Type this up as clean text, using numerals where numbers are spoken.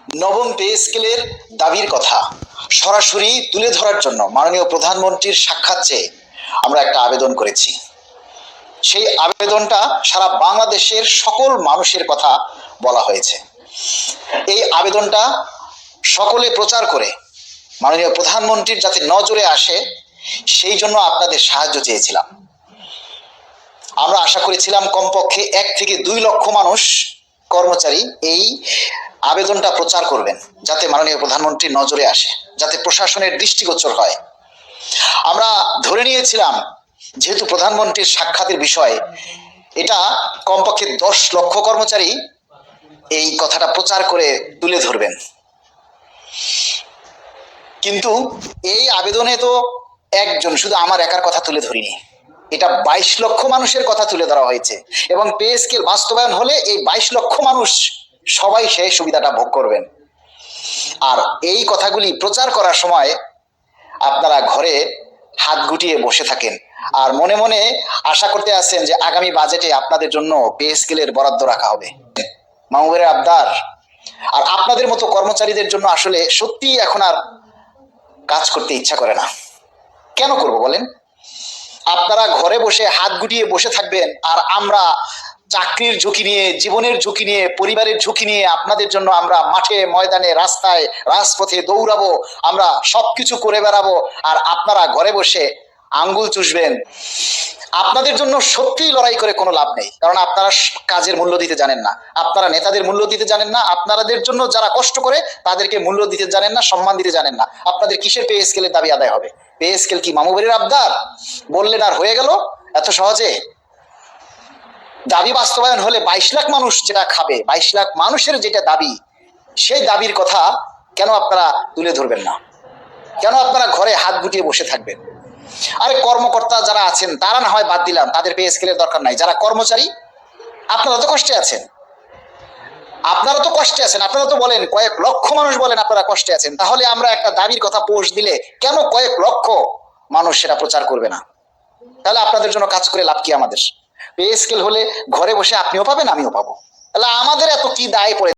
নবম পে স্কেলের দাবির কথা সরাসরি তুলে ধরার জন্য মাননীয় প্রধানমন্ত্রীর সাক্ষাৎ চেয়ে আমরা একটা আবেদন করেছি। সেই আবেদনটা সারা বাংলাদেশের সকল মানুষের কথা বলা হয়েছে। এই আবেদনটা সকলে প্রচার করে মাননীয় প্রধানমন্ত্রীর যাতে নজরে আসে সেই জন্য আপনাদের সাহায্য চেয়েছিলাম। আমরা আশা করেছিলাম কমপক্ষে 1 থেকে 2 লক্ষ মানুষ কর্মচারী এই আবেদনটা প্রচার করবেন, যাতে মাননীয় প্রধানমন্ত্রীর নজরে আসে, যাতে প্রশাসনের দৃষ্টিগোচর হয়। আমরা ধরে নিয়েছিলাম যেহেতু প্রধানমন্ত্রীর সাক্ষাতের বিষয়, এটা কমপক্ষে 10 লক্ষ কর্মচারী এই কথাটা প্রচার করে তুলে ধরবেন। কিন্তু এই আবেদনে তো একজন, শুধু আমার একার কথা তুলে ধরিনি, এটা 22 লক্ষ মানুষের কথা তুলে ধরা হয়েছে এবং পে স্কেল বাস্তবায়ন হলে এই 22 লক্ষ মানুষ সবাই সেই সুবিধাটা ভোগ করবেন। আর এই কথাগুলি প্রচার করার সময় আপনারা ঘরে হাত গুটিয়ে বসে থাকেন আর মনে মনে আশা করতে আছেন যে আগামী বাজেটে আপনাদের জন্য পে স্কেলের বরাদ্দ রাখা হবে। মামুনের আবদার আর আপনাদের মতো কর্মচারীদের জন্য আসলে সত্যি এখন আর কাজ করতে ইচ্ছা করে না। কেন করব বলেন? আপনারা ঘরে বসে হাত গুটিয়ে বসে থাকবেন আর আমরা চাকরির ঝুঁকি নিয়ে, জীবনের ঝুঁকি নিয়ে, পরিবারের ঝুঁকি নিয়ে আপনাদের জন্য আমরা মাঠে ময়দানে রাস্তায় রাজপথে দৌড়াবো, আমরা সবকিছু করে বেড়াবো আর আপনারা ঘরে বসে আঙ্গুল চুষবেন। আপনাদের জন্য সত্যিই লড়াই করে কোনো লাভ নেই, কারণ আপনারা কাজের মূল্য দিতে জানেন না, আপনারা নেতাদের মূল্য দিতে জানেন না, আপনাদের জন্য যারা কষ্ট করে তাদেরকে মূল্য দিতে জানেন না, সম্মান দিতে জানেন না। আপনাদের কিসের পে স্কেলের দাবি আদায় হবে? পে স্কেল কি মামুবাড়ির আবদার? বললেন আর হয়ে গেল এত সহজে? দাবি বাস্তবায়ন হলে 22 লাখ মানুষ যেটা খাবে, 22 লাখ মানুষের যেটা দাবি, সেই দাবির কথা কেন আপনারা তুলে ধরবেন না? কেন আপনারা ঘরে হাত গুটিয়ে বসে থাকবেন? আরে কর্মকর্তা যারা আছেন তারা না হয় বাদ দিলাম, তাদের পে স্কেলের দরকার নাই। যারা কর্মচারী, আপনারা তো কষ্টে আছেন, আপনারা তো বলেন কয়েক লক্ষ মানুষ বলেন আপনারা কষ্টে আছেন। তাহলে আমরা একটা দাবির কথা পোস্ট দিলে কেন কয়েক লক্ষ মানুষ সেটা প্রচার করবে না? তাহলে আপনাদের জন্য কাজ করে লাভ কি আমাদের? পে স্কেল হলে ঘরে বসে আপনিও পাবেন, আমিও পাবো। তাহলে আমাদের এত কি দায় পড়ে?